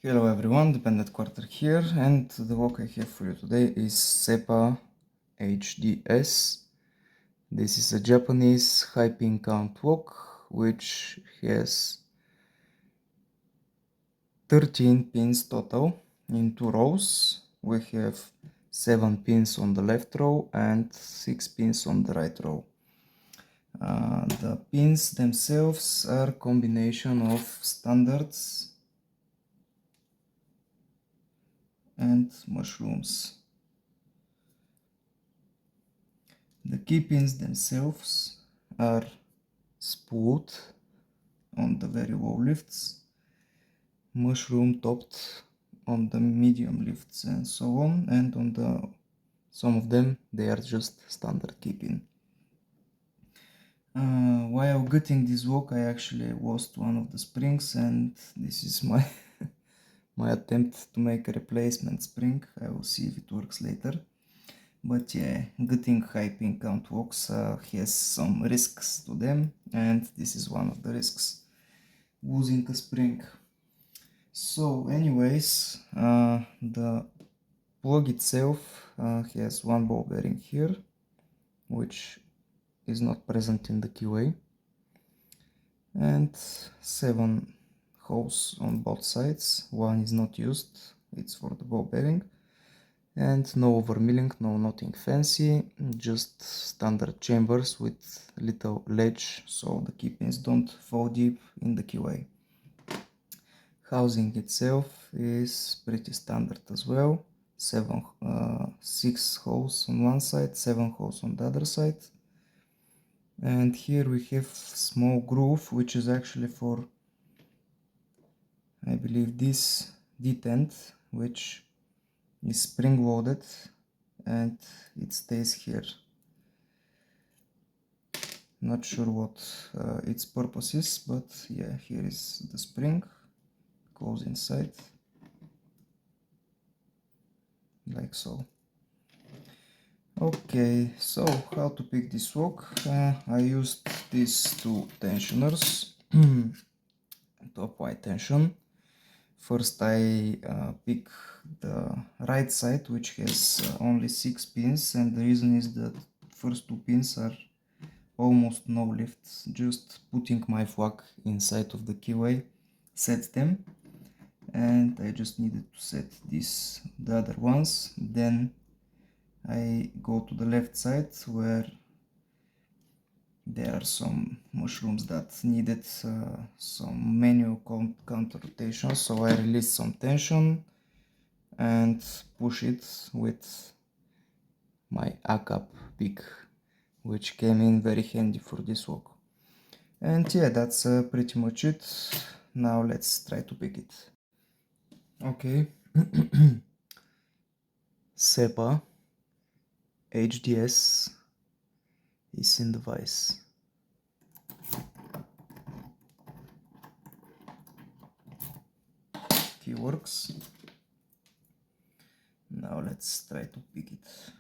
Hello everyone, Dependent Quarter here, and the walk I have for you today is Sepa HDS. This is a Japanese high pin count walk which has 13 pins total in 2 rows. We have 7 pins on the left row and 6 pins on the right row. The pins themselves are a combination of standards and mushrooms. The key pins themselves are spooled on the very low lifts, mushroom topped on the medium lifts and so on, and on some of them they are just standard key pin. While getting this walk I actually lost one of the springs, and this is my my attempt to make a replacement spring. I will see if it works later. But yeah, getting high pin count walks has some risks to them, and this is one of the risks, losing a spring. So anyways, the plug itself has one ball bearing here, which is not present in the keyway, and 7 holes on both sides. One is not used, it's for the ball bearing. And no overmilling, no nothing fancy, just standard chambers with little ledge so the key pins don't fall deep in the keyway. Housing itself is pretty standard as well. 6 holes on one side, 7 holes on the other side. And here we have small groove, which is actually for, I believe, this detent, which is spring loaded and it stays here. Not sure what its purpose is, but yeah, here is the spring, goes inside like so. Okay, so how to pick this lock? I used these 2 tensioners to apply tension. First I pick the right side, which has only 6 pins, and the reason is that first 2 pins are almost no lifts. Just putting my flag inside of the keyway sets them, and I just needed to set the other ones. Then I go to the left side where there are some mushrooms that needed some manual counter rotation, so I release some tension and push it with my ACAP pick, which came in very handy for this walk. And yeah, that's pretty much it. Now let's try to pick it. Okay. Sepa HDS is in the vise. Key works. Now let's try to pick it.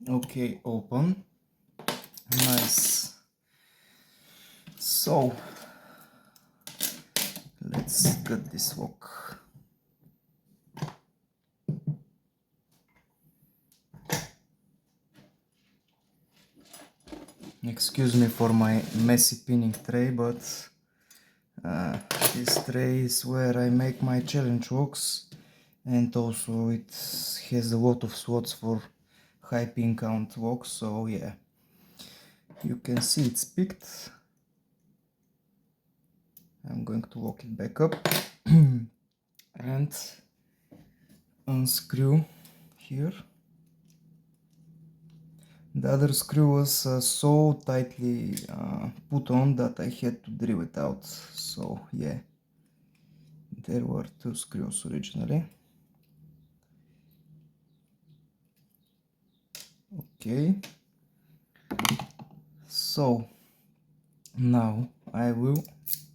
Okay, open. Nice. So let's get this wok. Excuse me for my messy pinning tray, but this tray is where I make my challenge woks, and also it has a lot of slots for high pin count woks, so yeah. You can see it's picked. I'm going to lock it back up and unscrew here. The other screw was so tightly put on that I had to drill it out. So yeah, there were two screws originally. Okay, so now I will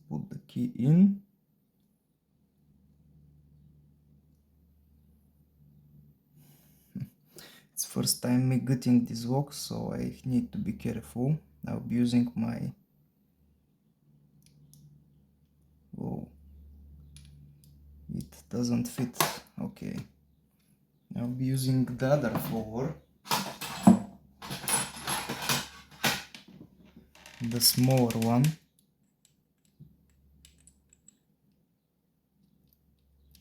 put the key in. It's first time me getting this wok, so I need to be careful. I'll be using my... Whoa, it doesn't fit. Okay, I'll be using the other floor, the smaller one.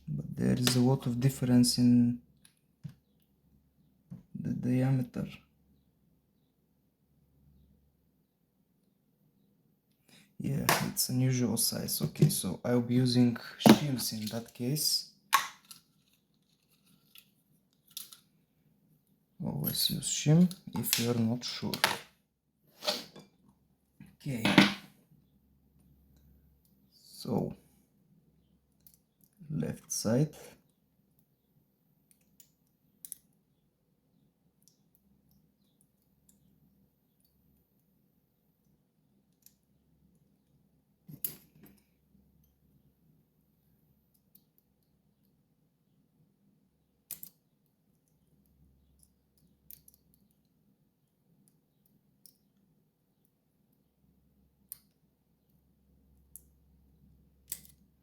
But there is a lot of difference in the diameter. Yeah, it's unusual size. Okay, so I'll be using shims in that case. Always use shim if you're not sure. Okay, so left side.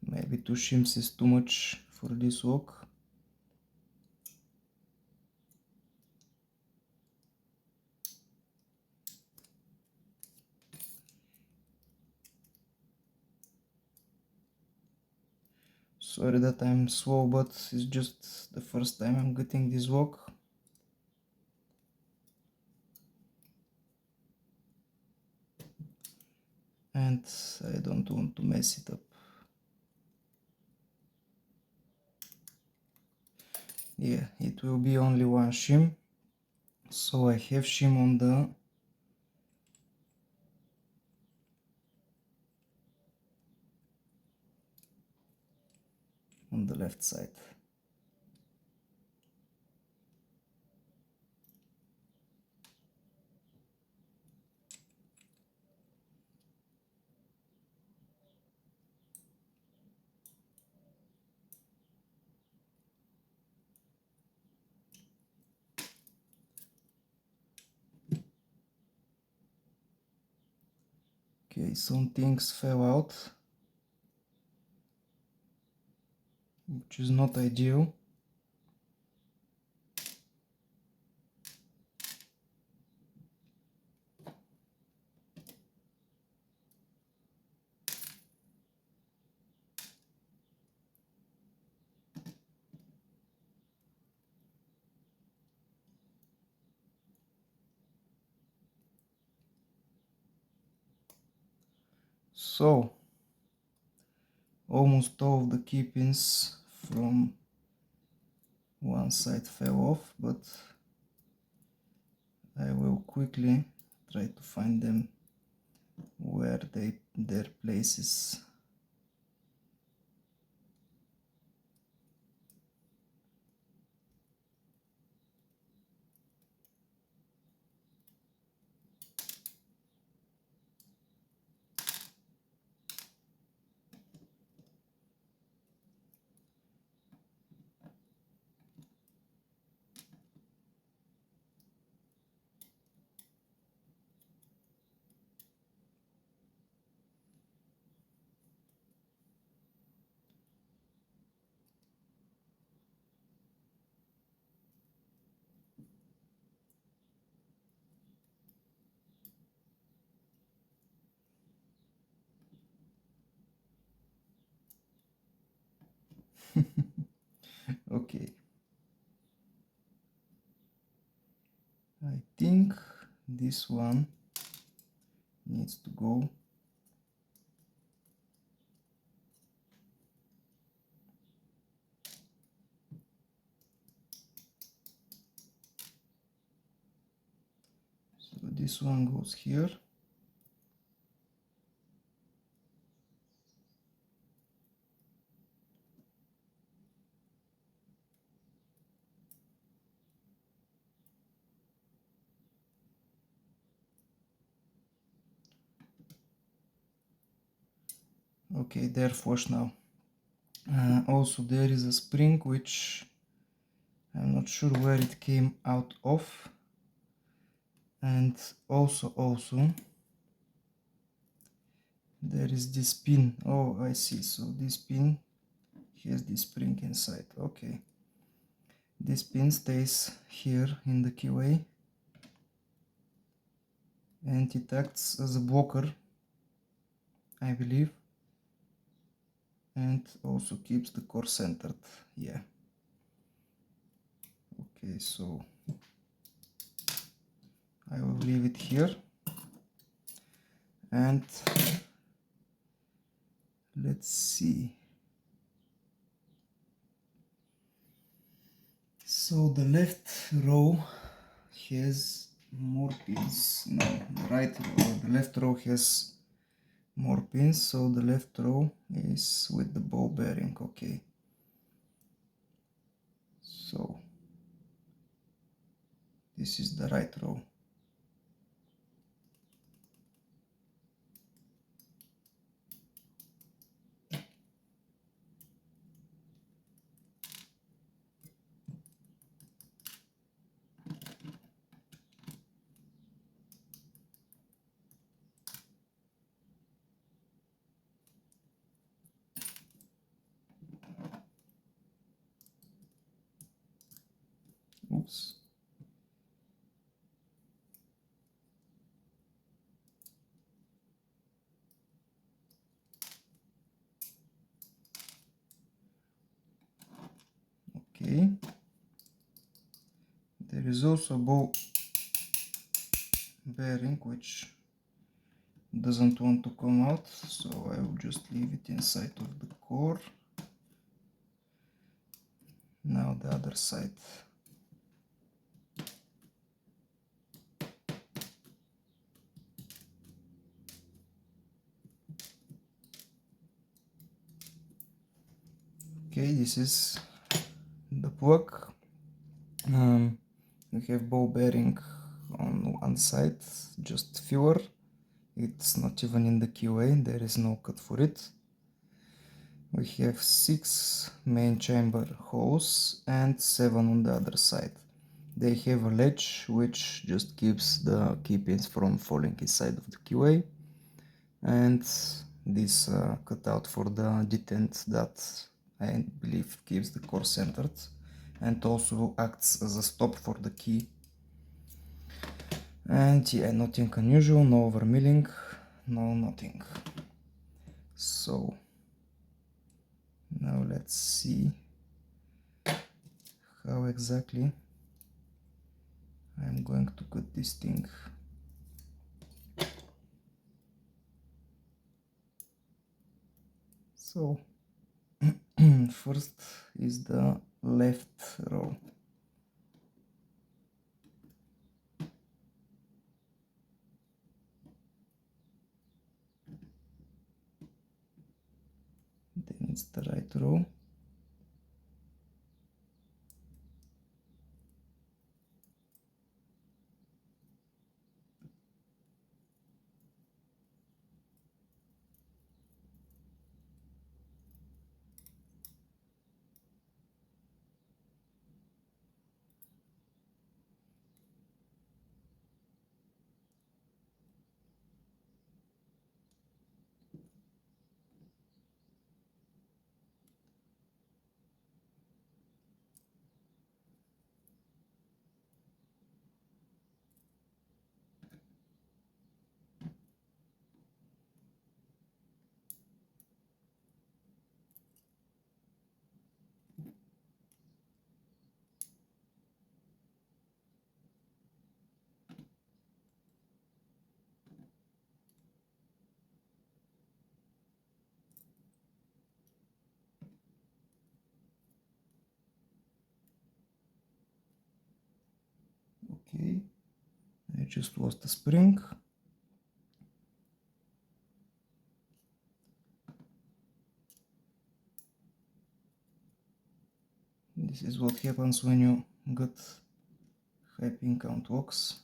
Maybe two shims is too much for this wok. Sorry that I'm slow, but it's just the first time I'm getting this wok. And I don't want to mess it up. Yeah, it will be only one shim. So I have shim on the left side. Okay, some things fell out, which is not ideal. So almost all of the key pins from one side fell off, but I will quickly try to find them where their places. Okay, I think this one needs to go. So this one goes here. Okay, they're flush now. Also there is a spring which I'm not sure where it came out of, and also there is this pin. Oh, I see. So this pin has this spring inside. Okay, this pin stays here in the keyway and it acts as a blocker, I believe, and also keeps the core centered. Yeah. Okay, so I will leave it here and let's see. So the left row has more pins. No, the right row, the left row has more pins, so the left row is with the ball bearing. Okay, so this is the right row. Oops. Okay, there is also a ball bearing which doesn't want to come out, so I will just leave it inside of the core. Now the other side. Okay, this is the plug. We have ball bearing on one side, just filler. It's not even in the keyway, there is no cut for it. We have 6 main chamber holes and 7 on the other side. They have a latch which just keeps the key pins from falling inside of the keyway, and this cutout for the detent that I believe keeps the core centered and also acts as a stop for the key. And yeah, nothing unusual, no overmilling, no nothing. So now let's see how exactly I'm going to cut this thing. So first is the left row. Then it's the right row. Okay, I just lost a spring. This is what happens when you got high pin count locks.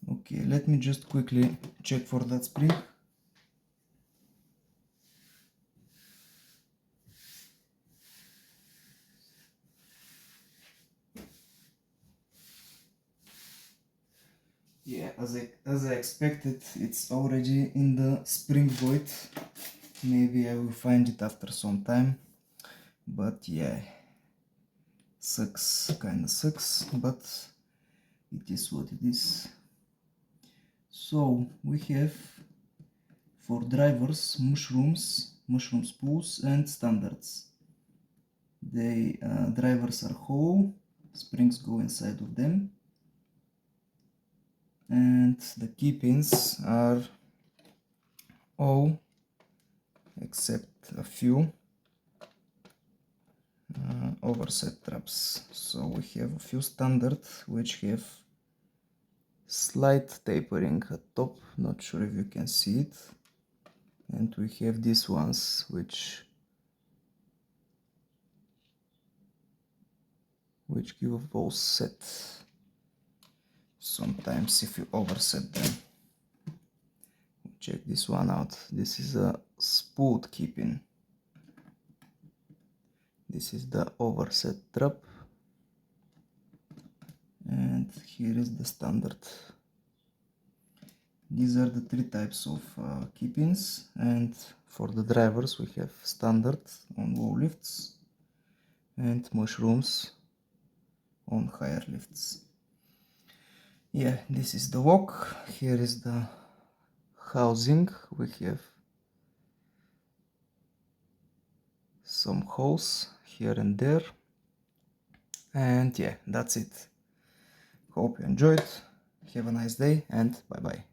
Okay, let me just quickly check for that spring. Yeah, as I expected, it's already in the spring void. Maybe I will find it after some time, but yeah, sucks, kinda sucks, but it is what it is. So we have for drivers mushroom spools and standards. The drivers are hollow, springs go inside of them, and the key pins are all except a few overset traps. So we have a few standard which have slight tapering at top, not sure if you can see it, and we have these ones which give a false set sometimes if you overset them. Check this one out. This is a spooled key pin. This is the overset trap, and here is the standard. These are the three types of key pins, and for the drivers we have standard on low lifts and mushrooms on higher lifts. Yeah, this is the lock. Here is the housing. We have some holes here and there, and yeah, that's it. Hope you enjoyed. Have a nice day, and bye bye.